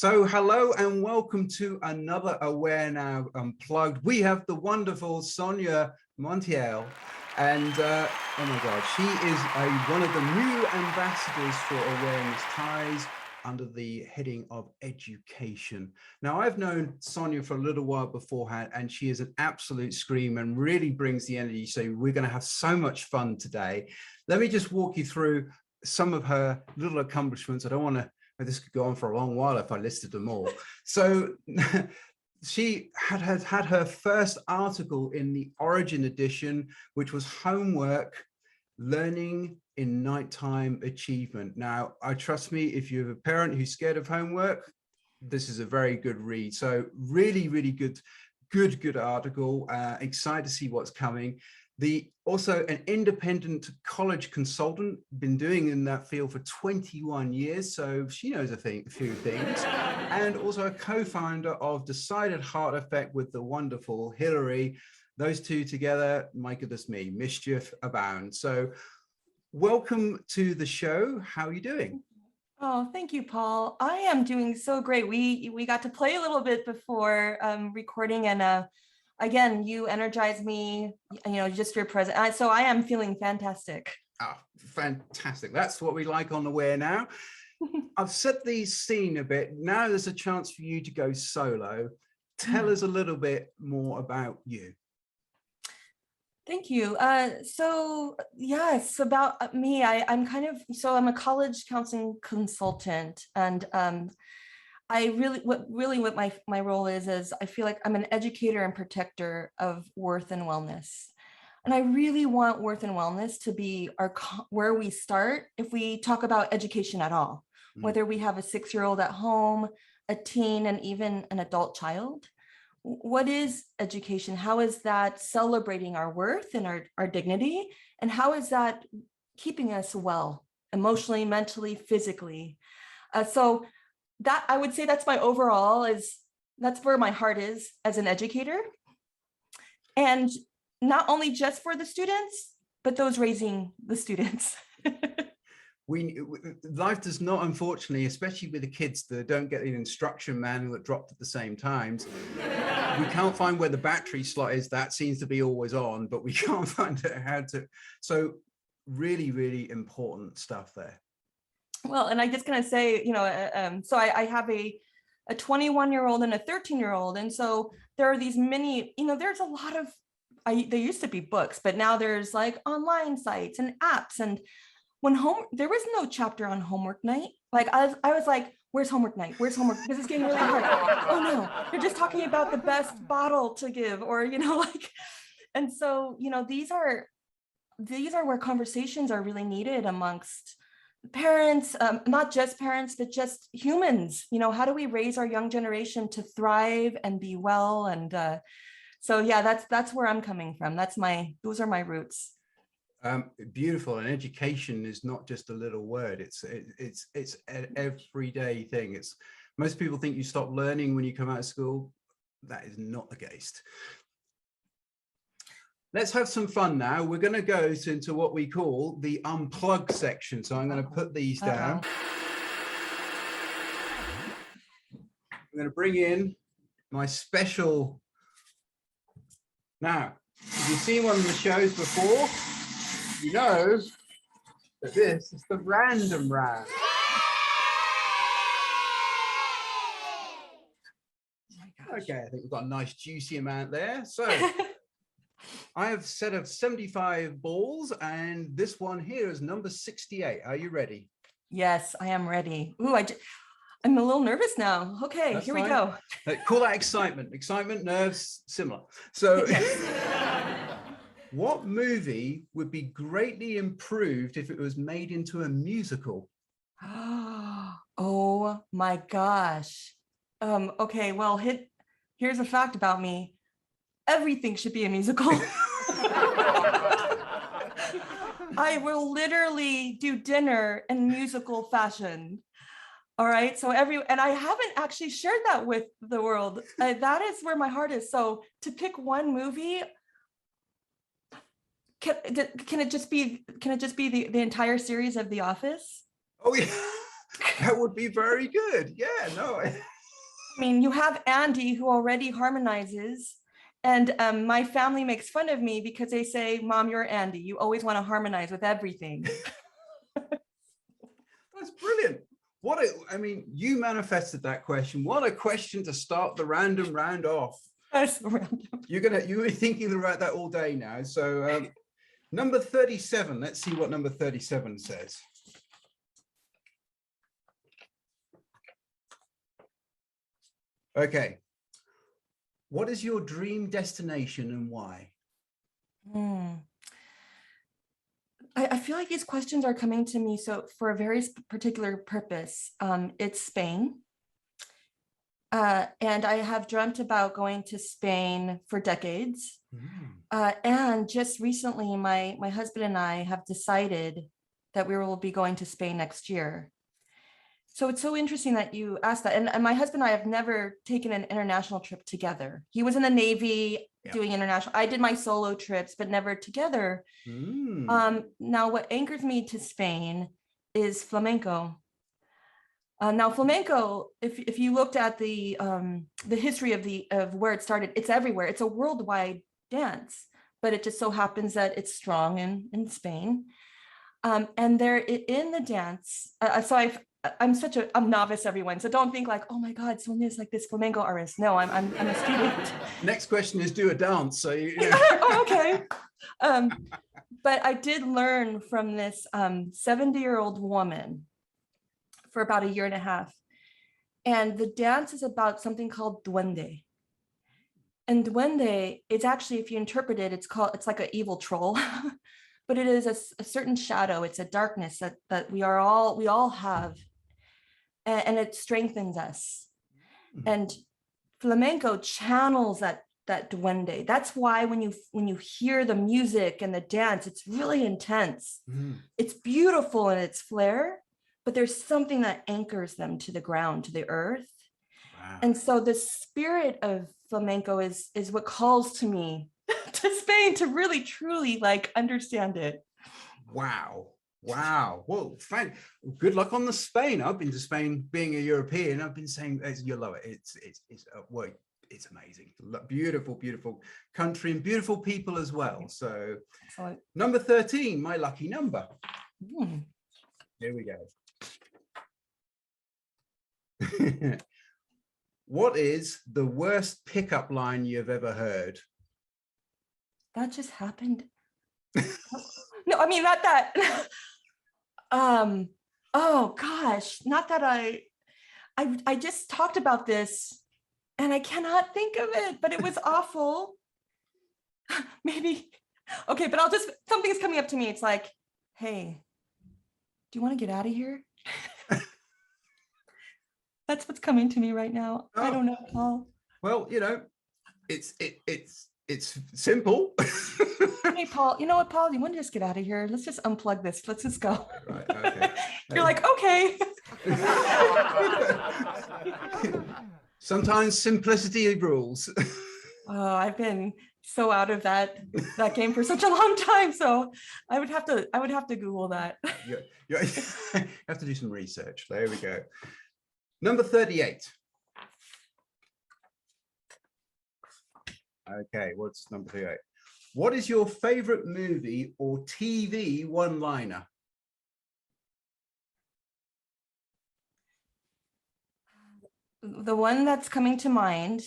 So hello and welcome to another AwareNow Unplugged. We have the wonderful Sonja Montiel, and oh my God, she is one of the new ambassadors for Awareness Ties under the heading of education. Now, I've known Sonja for a little while beforehand, and she is an absolute scream and really brings the energy. So we're going to have so much fun today. Let me just walk you through some of her little accomplishments. I don't want to, this could go on for a long while if I listed them all. So she had her first article in the Origin edition, which was Homework, Learning in Nighttime Achievement. Now, trust me, if you have a parent who's scared of homework, this is a very good read. So really, really good article. Excited to see what's coming. Also an independent college consultant, been doing in that field for 21 years, so she knows a few things, and also a co-founder of Decided Heart Effect with the wonderful Hillary. Those two together, my goodness me, mischief abound. So welcome to the show. How are you doing? Oh, thank you, Paul. I am doing so great. We got to play a little bit before recording, and again, you energized me, just your presence. So I am feeling fantastic. Oh, fantastic. That's what we like on AwareNow. I've set the scene a bit. Now there's a chance for you to go solo. Tell us a little bit more about you. Thank you. So yes, about me, I'm a college counseling consultant, and what my role is I feel like I'm an educator and protector of worth and wellness. And I really want worth and wellness to be where we start if we talk about education at all, whether we have a 6-year-old at home, a teen, and even an adult child. What is education? How is that celebrating our worth and our dignity? And how is that keeping us well, emotionally, mentally, physically? So that, I would say, that's my overall, that's where my heart is as an educator. And not only just for the students, but those raising the students. Life does not, unfortunately, especially with the kids that don't get the instruction manual that dropped at the same times. We can't find where the battery slot is. That seems to be always on, but we can't find out how to. So really, really important stuff there. Well, and I'm just going to say, so I have a 21-year-old and a 13-year-old. And so there are these many, there's a lot of, there used to be books, but now there's like online sites and apps. And there was no chapter on homework night. Like I was like, where's homework night? Where's homework? This is getting really hard. Oh no, you're just talking about the best bottle to give, or, and so, these are where conversations are really needed amongst parents, not just parents, but just humans. How do we raise our young generation to thrive and be well? And so, yeah, that's where I'm coming from. Those are my roots. Beautiful. And education is not just a little word. It's an everyday thing. Most people think you stop learning when you come out of school. That is not the case. Let's have some fun now. We're going to go into what we call the unplug section. So I'm going to put these down. I'm going to bring in my special. Now, if you've seen one of the shows before, you know that this is the random round. Okay, I think we've got a nice juicy amount there. So I have a set of 75 balls, and this one here is number 68. Are you ready? Yes, I am ready. Ooh, I'm a little nervous now. Okay, That's here fine. We go. Call that excitement. Excitement, nerves, similar. So what movie would be greatly improved if it was made into a musical? Oh my gosh. Okay, well, here's a fact about me. Everything should be a musical. I will literally do dinner in musical fashion. All right. So and I haven't actually shared that with the world. That is where my heart is. So to pick one movie, can it just be the entire series of The Office? Oh yeah. That would be very good. Yeah, no. I mean, you have Andy who already harmonizes, and my family makes fun of me because they say, Mom, you're Andy. You always want to harmonize with everything. That's brilliant. I mean, you manifested that question. What a question to start the random round off. That's random. You were thinking about that all day now. So number 37, let's see what number 37 says. Okay. What is your dream destination and why? I feel like these questions are coming to me so for a very particular purpose. It's Spain. And I have dreamt about going to Spain for decades. And just recently, my husband and I have decided that we will be going to Spain next year. So it's so interesting that you asked that. And my husband and I have never taken an international trip together. He was in the Navy doing international. I did my solo trips, but never together. Now, what anchors me to Spain is flamenco. Now, flamenco, if you looked at the history of where it started, it's everywhere. It's a worldwide dance, but it just so happens that it's strong in Spain. And there in the dance, I'm such a novice, everyone. So don't think like, oh my God, Sonja is like this flamenco artist. No, I'm a student. Next question is do a dance. So Oh, okay. But I did learn from this 70-year-old woman for about 1.5 years. And the dance is about something called duende. And duende, it's actually, if you interpret it, it's like an evil troll. But it is a certain shadow. It's a darkness that we all have, and it strengthens us. And flamenco channels that duende. That's why when you hear the music and the dance, it's really intense. It's beautiful in its flair, but there's something that anchors them to the ground, to the earth. Wow. And so the spirit of flamenco is what calls to me to Spain to really truly like understand it. Wow. Well, good luck on the Spain. I've been to Spain being a European. I've been saying you'll love it. It's amazing. Beautiful country and beautiful people as well. So excellent. Number 13, my lucky number. Here we go. What is the worst pickup line you've ever heard? That just happened. No, I mean, not that. Oh gosh, not that I just talked about this and I cannot think of it, but it was awful. Maybe. Okay, but something's coming up to me. It's like, hey, do you want to get out of here? That's what's coming to me right now. Oh. I don't know, Paul. Well, it's simple. Hey, Paul, you know what, Paul? You want to just get out of here? Let's just unplug this. Let's just go. Right, okay. You're like, okay. Sometimes simplicity rules. Oh, I've been so out of that game for such a long time. So I would have to Google that. You have to do some research. There we go. Number 38. Okay, what's number 38? What is your favorite movie or TV one-liner? The one that's coming to mind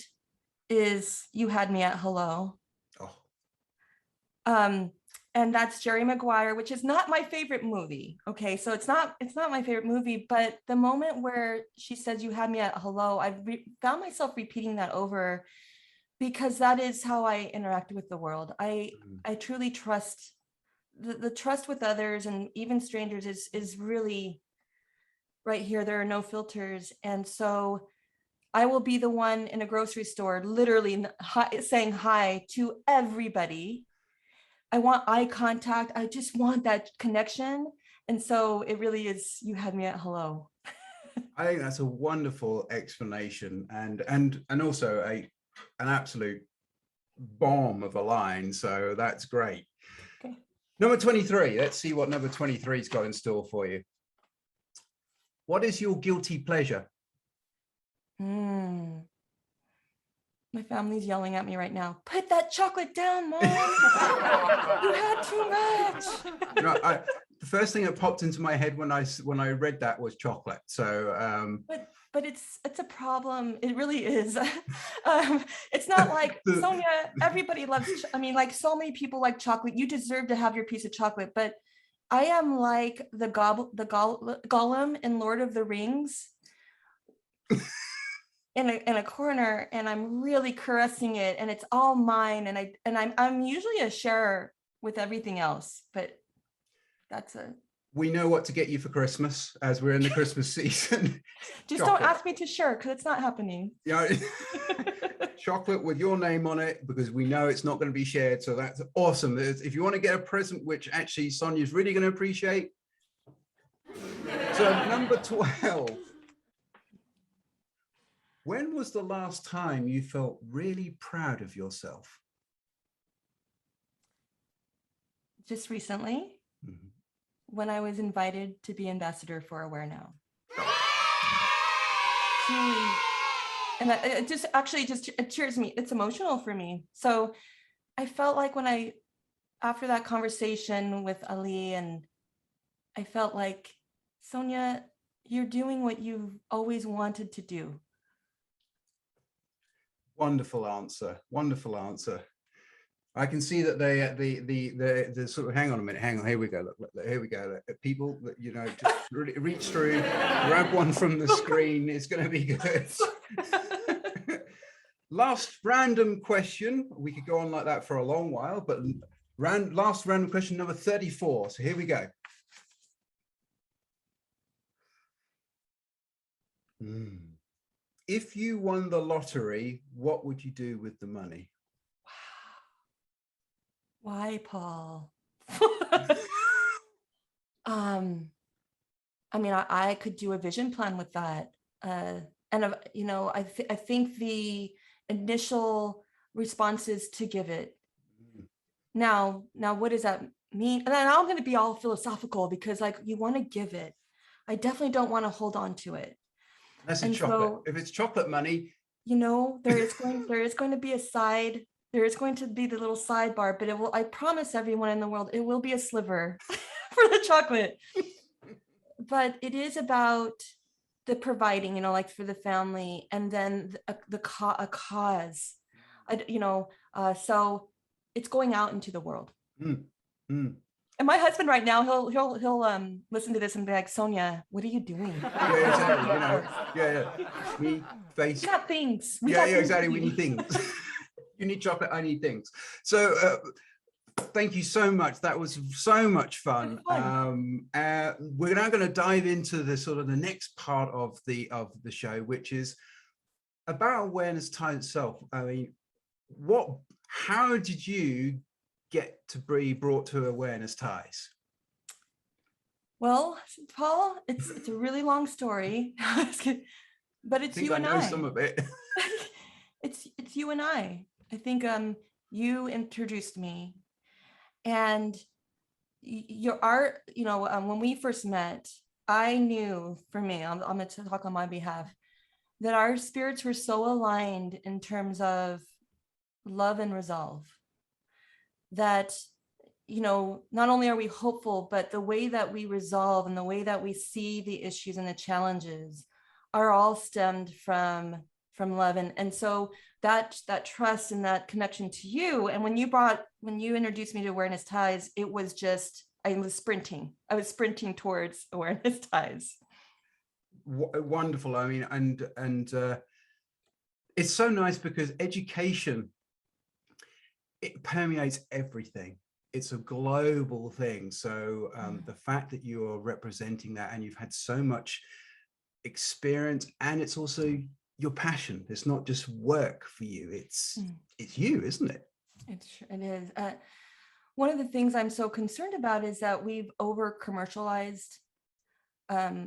is You Had Me at Hello. Oh. And that's Jerry Maguire, which is not my favorite movie. Okay, so it's not my favorite movie, but the moment where she says You Had Me at Hello, I found myself repeating that over because that is how I interact with the world. I truly trust the trust with others and even strangers is really right here. There are no filters. And so I will be the one in a grocery store, literally saying hi to everybody. I want eye contact. I just want that connection. And so it really is, You Had Me at Hello. I think that's a wonderful explanation and also an absolute bomb of a line. So that's great. Okay. Number 23. Let's see what number 23's got in store for you. What is your guilty pleasure? My family's yelling at me right now. Put that chocolate down, Mom. You had too much. You know, the first thing that popped into my head when I read that was chocolate. So, but it's a problem. It really is. It's not like Sonja. Everybody loves. I mean, like so many people like chocolate. You deserve to have your piece of chocolate. But I am like the Gollum in Lord of the Rings. In a corner, and I'm really caressing it, and it's all mine, and I'm usually a sharer with everything else, but we know what to get you for Christmas as we're in the Christmas season. Just chocolate. Don't ask me to share because it's not happening. Yeah, chocolate with your name on it, because we know it's not going to be shared. So that's awesome. If you want to get a present which actually Sonja's really going to appreciate. So number 12. When was the last time you felt really proud of yourself? Just recently, when I was invited to be ambassador for AwareNow. And it just it cheers me. It's emotional for me. So I felt like after that conversation with Ali, and I felt like, Sonja, you're doing what you've always wanted to do. Wonderful answer. Wonderful answer. I can see that the sort of, hang on a minute, hang on, here we go, look, here we go. People that, you know, just reach through, grab one from the screen. It's going to be good. Last random question. We could go on like that for a long while, but last random question, number 34. So here we go. If you won the lottery, what would you do with the money? Wow. Why, Paul? I mean, I could do a vision plan with that. And, you know, I think the initial response is to give it. Now, what does that mean? And then I'm going to be all philosophical, because like, you want to give it. I definitely don't want to hold on to it. That's a chocolate. So, if it's chocolate money, you know, there is going to be a side. There is going to be the little sidebar, but it will. I promise everyone in the world, it will be a sliver for the chocolate. But it is about the providing, you know, like for the family, and then a cause, you know. So it's going out into the world. And my husband right now, he'll listen to this and be like, Sonja, what are you doing? Yeah, exactly. You know, yeah. We got things. Exactly. We need things. You need chocolate. I need things. So thank you so much. That was so much fun. We're now going to dive into the sort of the next part of the show, which is about awareness ties itself. I mean, how did you get to be brought to awareness ties? Well, Paul, it's a really long story, but it's you and I. I know some of it. It's you and I. I think you introduced me, and your art. You know, when we first met, I knew, for me, I'm going to talk on my behalf, that our spirits were so aligned in terms of love and resolve, that, you know, not only are we hopeful, but the way that we resolve and the way that we see the issues and the challenges are all stemmed from love. And so that trust and that connection to you. And when you introduced me to Awareness Ties, it was just, I was sprinting towards Awareness Ties. Wonderful. I mean, and it's so nice because education, it permeates everything. It's a global thing. So the fact that you are representing that, and you've had so much experience, and it's also your passion. It's not just work for you. It's you, isn't it? It is. One of the things I'm so concerned about is that we've over commercialized, I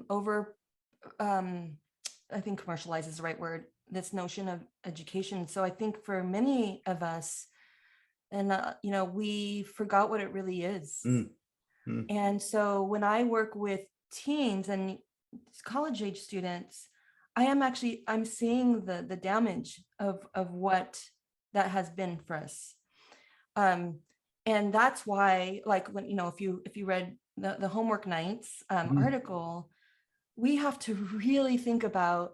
think commercialize is the right word, this notion of education. So I think for many of us, and you know, we forgot what it really is. And so when I work with teens, and college age students, I'm seeing the damage of what that has been for us. And that's why, like, when, if you read the homework nights article, we have to really think about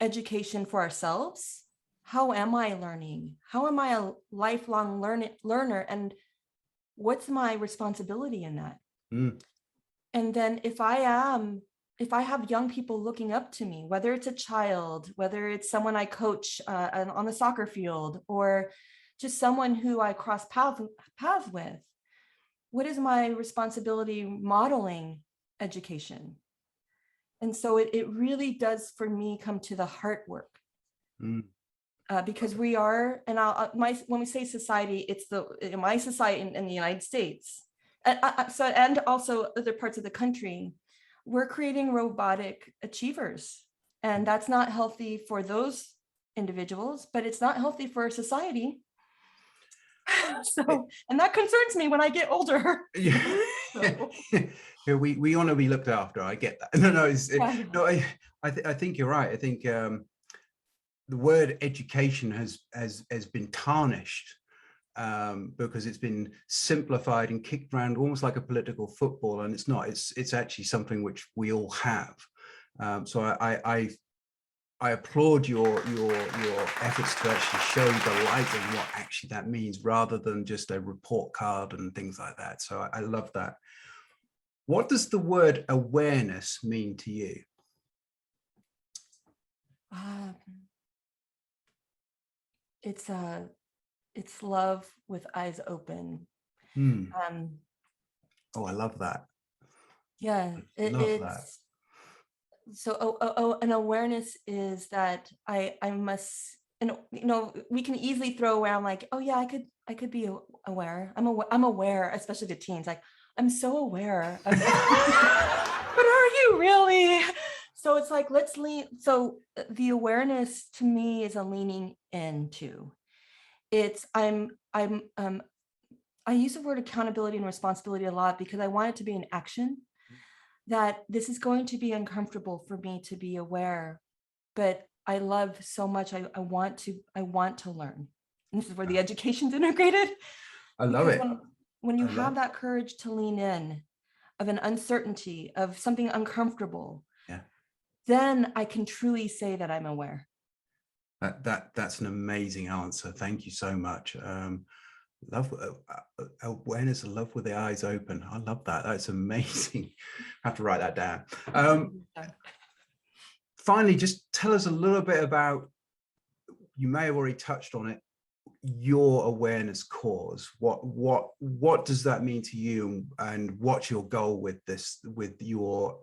education for ourselves. How am I learning? How am I a lifelong learner? And what's my responsibility in that? And then if I have young people looking up to me, whether it's a child, whether it's someone I coach on the soccer field, or just someone who I cross paths with, what is my responsibility modeling education? And so it really does, for me, come to the heart work. Because we are, and when we say society, it's my society in the United States, and also other parts of the country, we're creating robotic achievers, and that's not healthy for those individuals, but it's not healthy for society. So, and that concerns me when I get older. Yeah. So. we want to be looked after. I get that. No, I think you're right. I think the word education has been tarnished because it's been simplified and kicked around almost like a political football, and it's not. It's actually something which we all have. So I applaud your efforts to actually show the light of what actually that means, rather than just a report card and things like that. So I love that. What does the word awareness mean to you? It's love with eyes open. Oh, I love that. Yeah, Love that. So an awareness is that I must, and we can easily throw around like, oh yeah, I could be aware. I'm aware, especially the teens, like, I'm so aware of but are you really? So it's like, let's lean. So the awareness to me is a leaning into. It's I use the word accountability and responsibility a lot because I want it to be an action, that this is going to be uncomfortable for me to be aware, but I love so much. I want to learn. And this is where the education's integrated. I love it. When you have that courage to lean in of an uncertainty, of something uncomfortable, then I can truly say that I'm aware. That's an amazing answer. Thank you so much. Love awareness and love with the eyes open. I love that. That's amazing. I have to write that down. Finally, just tell us a little bit about, you may have already touched on it, your awareness cause. What does that mean to you, and what's your goal with this, with your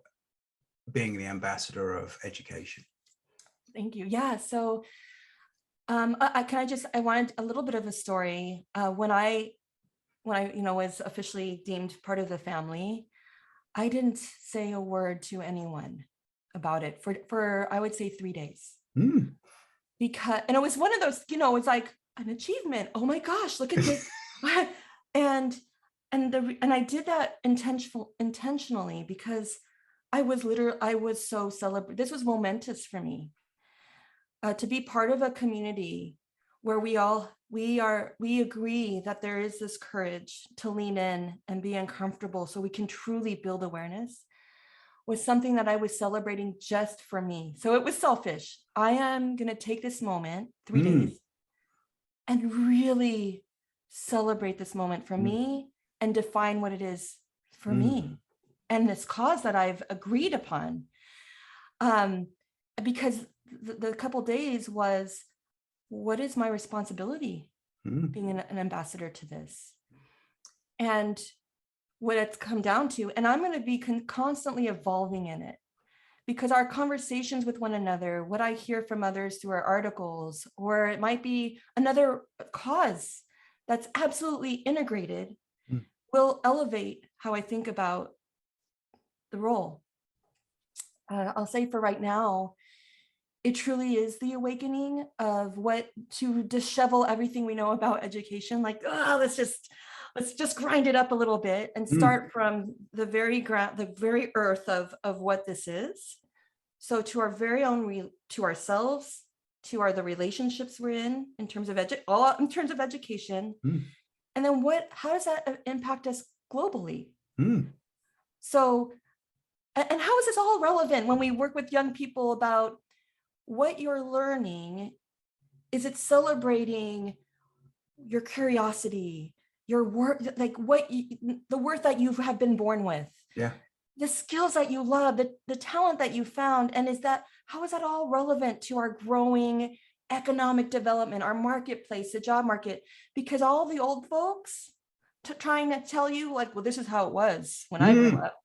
being the ambassador of education? Thank you. Yeah. So I wanted a little bit of a story. When I was officially deemed part of the family, I didn't say a word to anyone about it for I would say 3 days. Because, and it was one of those, it's like an achievement. Oh my gosh, look at this. and I did that intentionally because I was so celebrated. This was momentous for me. To be part of a community where we agree that there is this courage to lean in and be uncomfortable so we can truly build awareness, was something that I was celebrating just for me. So it was selfish. I am going to take this moment, 3 days, and really celebrate this moment for me and define what it is for me and this cause that I've agreed upon. Because the couple days was, what is my responsibility being an ambassador to this? And what it's come down to, and I'm going to be constantly evolving in it, because our conversations with one another, what I hear from others through our articles, or it might be another cause that's absolutely integrated, will elevate how I think about the role. I'll say for right now, it truly is the awakening of what to dishevel everything we know about education. Like, oh, let's just let's just grind it up a little bit and start from the very ground, the very earth of what this is. So to our very own, to ourselves, to the relationships we're in terms of in terms of education. And then how does that impact us globally? So, and how is this all relevant when we work with young people about what you're learning? Is it celebrating your curiosity, your work, like the worth that you have been born with? Yeah. The skills that you love, the talent that you found, and how is that all relevant to our growing economic development, our marketplace, the job market? Because all the old folks trying to tell you, like, well, this is how it was when I grew up.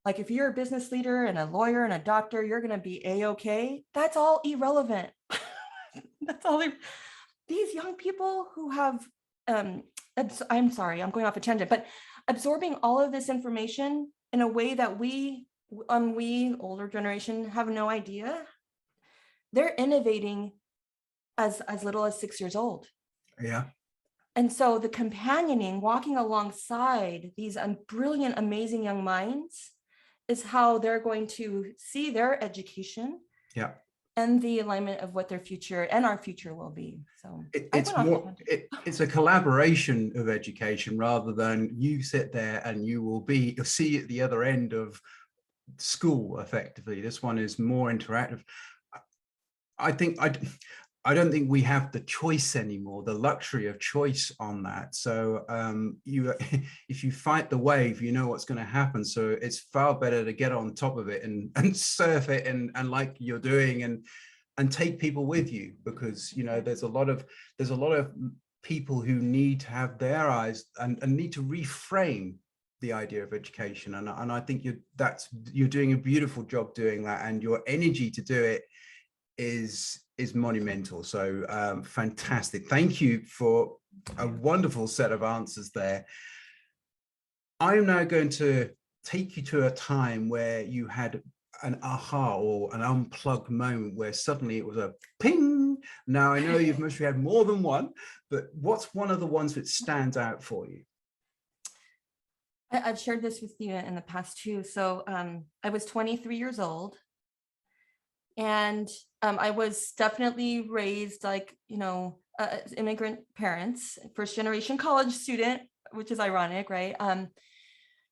Like, if you're a business leader and a lawyer and a doctor, you're going to be A-okay. That's all irrelevant. That's all. These young people who have, I'm sorry, I'm going off a tangent, but absorbing all of this information in a way that we older generation have no idea. They're innovating as little as 6 years old. Yeah. And so the companioning, walking alongside these brilliant, amazing young minds is how they're going to see their education. Yeah. And the alignment of what their future and our future will be. So it's a collaboration of education rather than you sit there and you'll see at the other end of school effectively. This one is more interactive. I don't think we have the choice anymore, the luxury of choice on that. So if you fight the wave, you know what's going to happen. So it's far better to get on top of it and surf it and like you're doing and take people with you, because there's a lot of people who need to have their eyes and need to reframe the idea of education. And I think you're doing a beautiful job doing that, and your energy to do it is monumental. So fantastic. Thank you for a wonderful set of answers there. I'm now going to take you to a time where you had an aha or an unplugged moment where suddenly it was a ping. Now I know you've mostly had more than one, but what's one of the ones that stands out for you? I've shared this with you in the past too. So I was 23 years old. And I was definitely raised like, immigrant parents, first generation college student, which is ironic, right?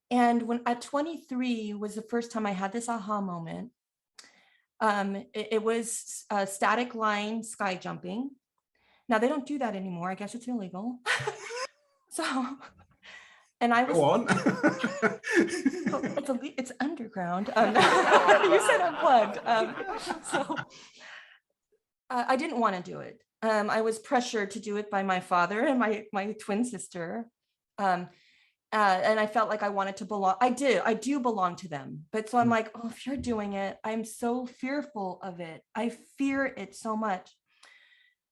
And when at 23 was the first time I had this aha moment. It was static line sky jumping. Now they don't do that anymore. I guess it's illegal. So, and I was. Go on. It's underground. You said unplugged. So I didn't want to do it. I was pressured to do it by my father and my twin sister. And I felt like I wanted to belong. I do belong to them. But so I'm like, oh, if you're doing it, I'm so fearful of it. I fear it so much.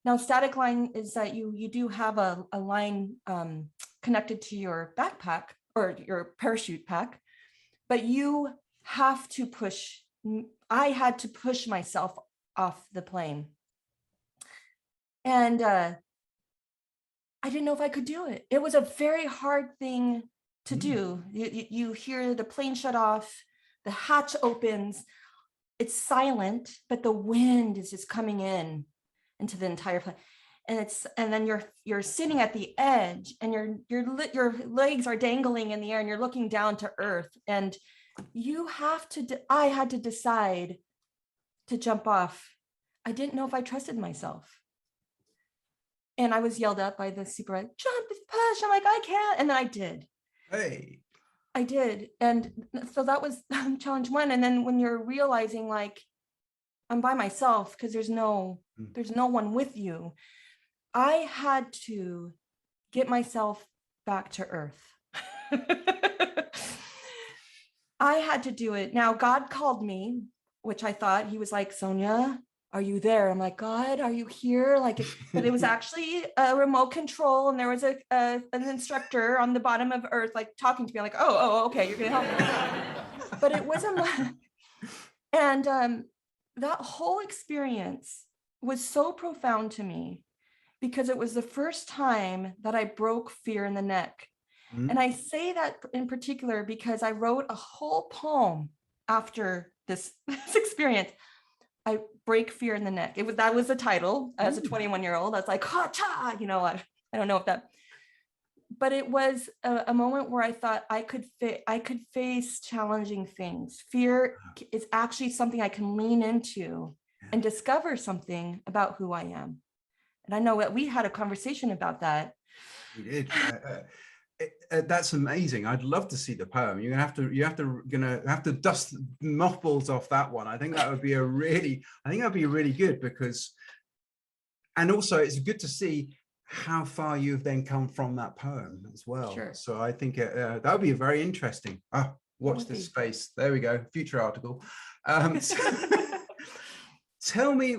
Now, static line is that you do have a line connected to your backpack or your parachute pack, but you have to push. I had to push myself off the plane. And I didn't know if I could do it. It was a very hard thing to do. You hear the plane shut off, the hatch opens, it's silent, but the wind is just coming in into the entire plane. And then you're sitting at the edge and your legs are dangling in the air and you're looking down to earth, and I had to decide to jump off. I didn't know if I trusted myself. And I was yelled at by the supervisor, jump, push. I'm like, I can't. And then I did. Hey. I did. And so that was challenge one. And then when you're realizing like, I'm by myself because there's no one with you, I had to get myself back to earth. I had to do it. Now, God called me, which I thought he was like, Sonja, are you there? I'm like, God, are you here? But it was actually a remote control, and there was an instructor on the bottom of earth, like talking to me, like, oh, okay, you're gonna help me. But it wasn't, and that whole experience was so profound to me. because it was the first time that I broke fear in the neck. And I say that in particular because I wrote a whole poem after this experience. I break fear in the neck. That was the title as a 21-year-old. I was like, ha cha, I don't know if that, but it was a moment where I thought I could face challenging things. Fear is actually something I can lean into and discover something about who I am. And I know that we had a conversation about that. We did. That's amazing. I'd love to see the poem. You're gonna have to dust mothballs off that one. I think that'd be really good, because, and also it's good to see how far you've then come from that poem as well. Sure. So I think that would be very interesting. Watch this space. There we go. Future article. Tell me,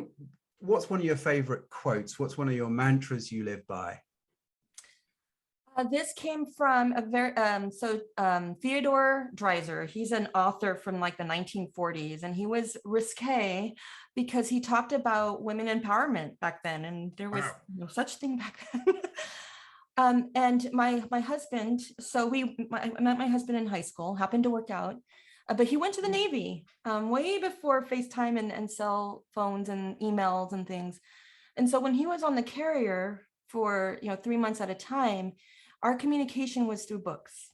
what's one of your favorite quotes? What's one of your mantras you live by? This came from Theodore Dreiser. He's an author from like the 1940s, and he was risque because he talked about women empowerment back then, and there was no such thing back then. And my husband, I met my husband in high school, happened to work out, but he went to the Navy way before FaceTime and cell phones and emails and things. And so when he was on the carrier for 3 months at a time, our communication was through books.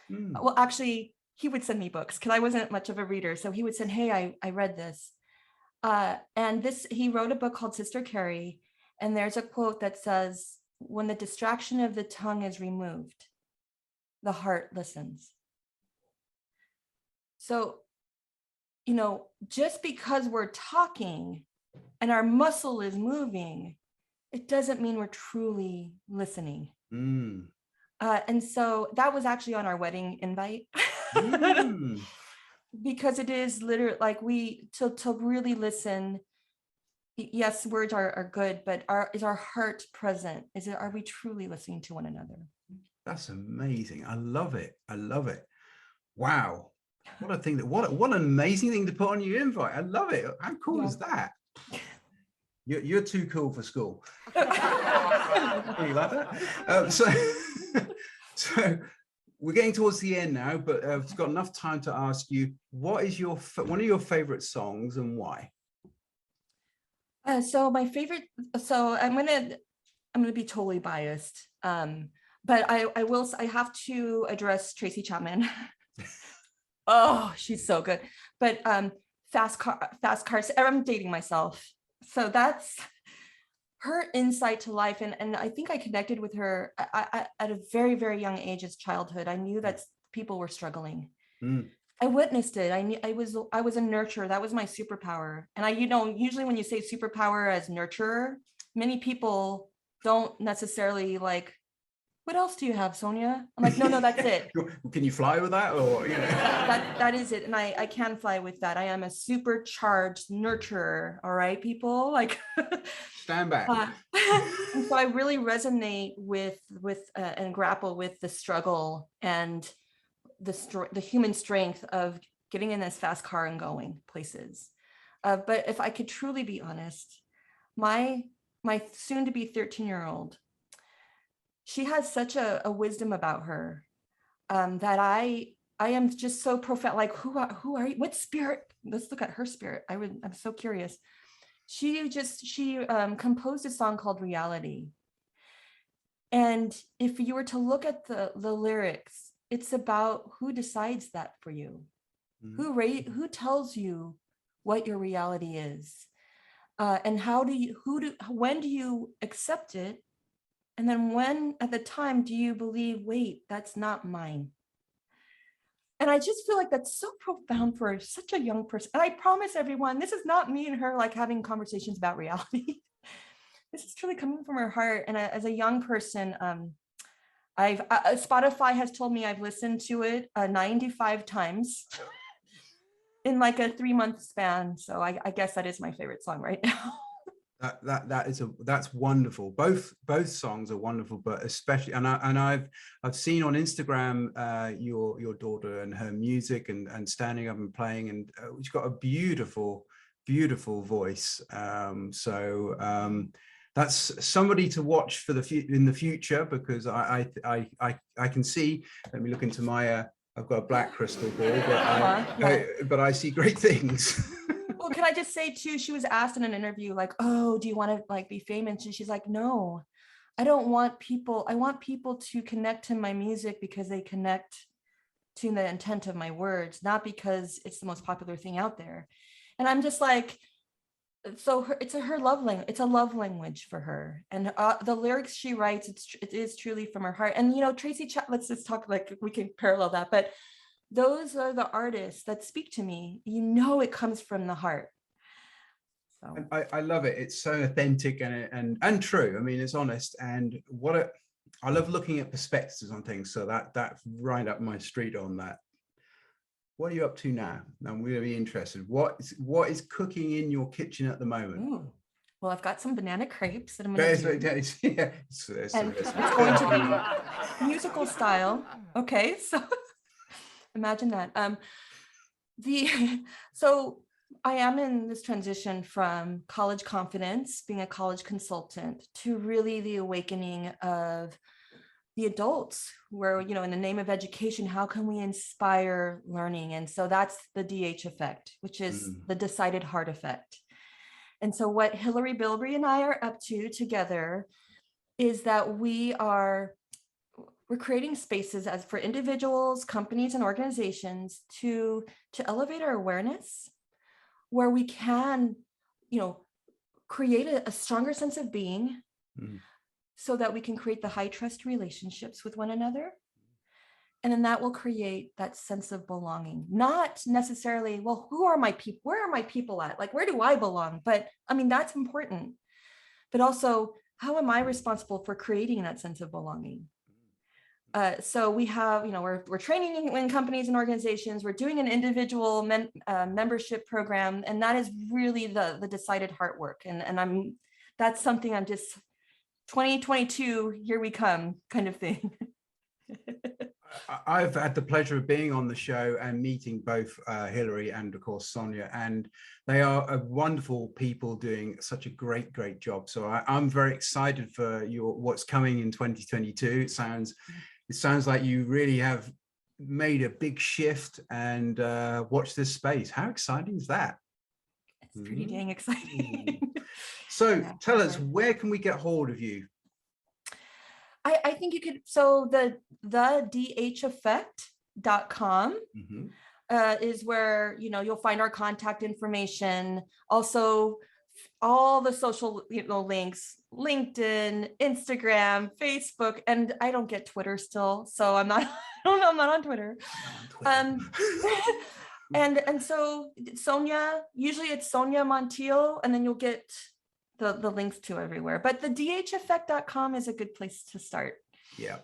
Well, actually, he would send me books because I wasn't much of a reader. So he would send, hey, I read this. And he wrote a book called Sister Carrie. And there's a quote that says, when the distraction of the tongue is removed, the heart listens. So, just because we're talking and our muscle is moving, it doesn't mean we're truly listening. And so that was actually on our wedding invite. Because it is literally like to really listen. Yes, words are good, but is our heart present? Are we truly listening to one another? That's amazing. I love it. Wow. What an amazing thing to put on your invite. I love it. How cool is that? You're too cool for school. You like that? So we're getting towards the end now, but I've got enough time to ask you, what is one of your favorite songs and why? So my favorite, I'm gonna be totally biased, but I have to address Tracy Chapman. Oh, she's so good. But fast cars. I'm dating myself, so that's her insight to life, and I think I connected with her at a very, very young age as childhood. I knew that people were struggling. I witnessed it. I was a nurturer. That was my superpower. And usually when you say superpower as nurturer, many people don't necessarily like, what else do you have, Sonja? I'm like, no, that's it. Can you fly with that? Or that is it. And I can fly with that. I am a supercharged nurturer. All right, people, like stand back. And so I really resonate with and grapple with the struggle and the human strength of getting in this fast car and going places. But if I could truly be honest, my soon to be 13-year-old, she has such a wisdom about her that I am just so profound. Like, who are you? What spirit? Let's look at her spirit. I'm so curious. She composed a song called Reality. And if you were to look at the lyrics, it's about who decides that for you, who tells you what your reality is, and when do you accept it? And then when at the time do you believe, wait, that's not mine? And I just feel like that's so profound for such a young person. And I promise everyone, this is not me and her like having conversations about reality. This is truly coming from her heart. And as a young person, Spotify has told me I've listened to it 95 times in like a 3-month span. So I guess that is my favorite song right now. That's wonderful. Both songs are wonderful, but especially, and I've seen on Instagram your daughter and her music and standing up and playing, and she's got a beautiful voice. that's somebody to watch for in the future, because I can see. Let me look into my. I've got a black crystal ball, but I see great things. Well, can I just say too, she was asked in an interview, like, oh, do you want to like be famous? And she's like, no, I don't want people. I want people to connect to my music because they connect to the intent of my words, not because it's the most popular thing out there. And I'm just like, so it's her love language. It's a love language for her, and the lyrics she writes, it is truly from her heart. And you know, Tracy, let's just talk, like we can parallel that, but those are the artists that speak to me. You know, it comes from the heart. So I love it. It's so authentic and true. I mean, it's honest. And I love looking at perspectives on things. So that's right up my street on that. What are you up to now? I'm really interested. What is cooking in your kitchen at the moment? ooh. Well, I've got some banana crepes that I'm going to do. Yeah, And it's going to be musical style. Okay, so imagine that. So I am in this transition from college confidence, being a college consultant, to really the awakening of the adults, where, you know, in the name of education, how can we inspire learning? And so that's the DH effect, which is the decided heart effect. And so what Hillary Bilbrey and I are up to together is that we're creating spaces as for individuals, companies, and organizations to elevate our awareness, where we can, you know, create a stronger sense of being, so that we can create the high trust relationships with one another. And then that will create that sense of belonging, not necessarily, well, who are my people? Where are my people at? Like, where do I belong? But I mean, that's important. But also, how am I responsible for creating that sense of belonging? So we have, you know, we're training in companies and organizations. We're doing an individual membership program, and that is really the decided heart work. And that's something I'm just 2022, here we come kind of thing. I've had the pleasure of being on the show and meeting both Hillary and of course Sonja, and they are wonderful people doing such a great job. So I'm very excited for what's coming in 2022. It sounds like you really have made a big shift, and watch this space. How exciting is that? It's pretty dang exciting. So tell us, where can we get hold of you? I think you could, so the dheffect.com is where, you know, you'll find our contact information. Also, all the social, you know, links, LinkedIn, Instagram, Facebook, and I don't get Twitter still, so I'm not on Twitter. And so Sonja, usually it's Sonja Montiel, and then you'll get the links to everywhere. But the dheffect.com is a good place to start. Yeah,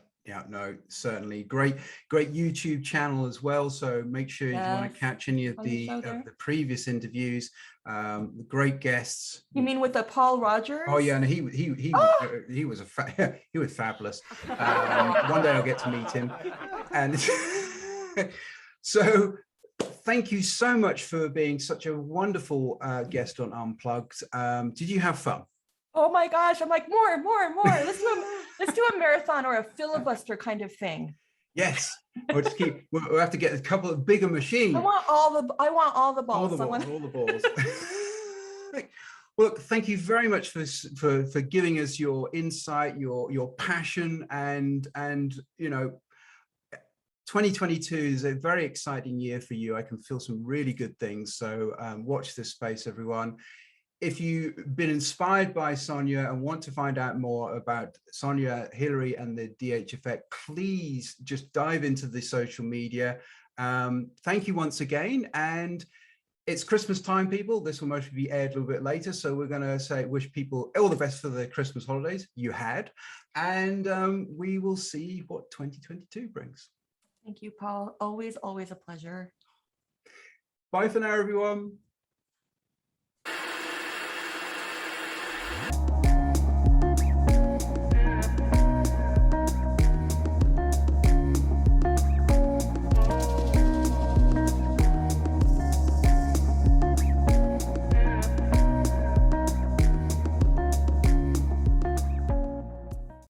no, certainly. Great YouTube channel as well. So make sure if you want to catch any of the previous interviews, the great guests. You mean with the Paul Rogers? Oh yeah, and he was he was fabulous. One day I'll get to meet him. And so thank you so much for being such a wonderful guest on Unplugged. Did you have fun? Oh my gosh, I'm like, more. Let's do a marathon or a filibuster kind of thing. Yes. We'll have to get a couple of bigger machines. I want all the balls. All the balls. Well, look, thank you very much for giving us your insight, your passion, and you know, 2022 is a very exciting year for you. I can feel some really good things. So watch this space, everyone. If you've been inspired by Sonja and want to find out more about Sonja, Hillary, and the DH Effect, please just dive into the social media. Thank you once again. And it's Christmas time, people. This will mostly be aired a little bit later. So we're going to wish people all the best for the Christmas holidays you had. And we will see what 2022 brings. Thank you, Paul. Always a pleasure. Bye for now, everyone.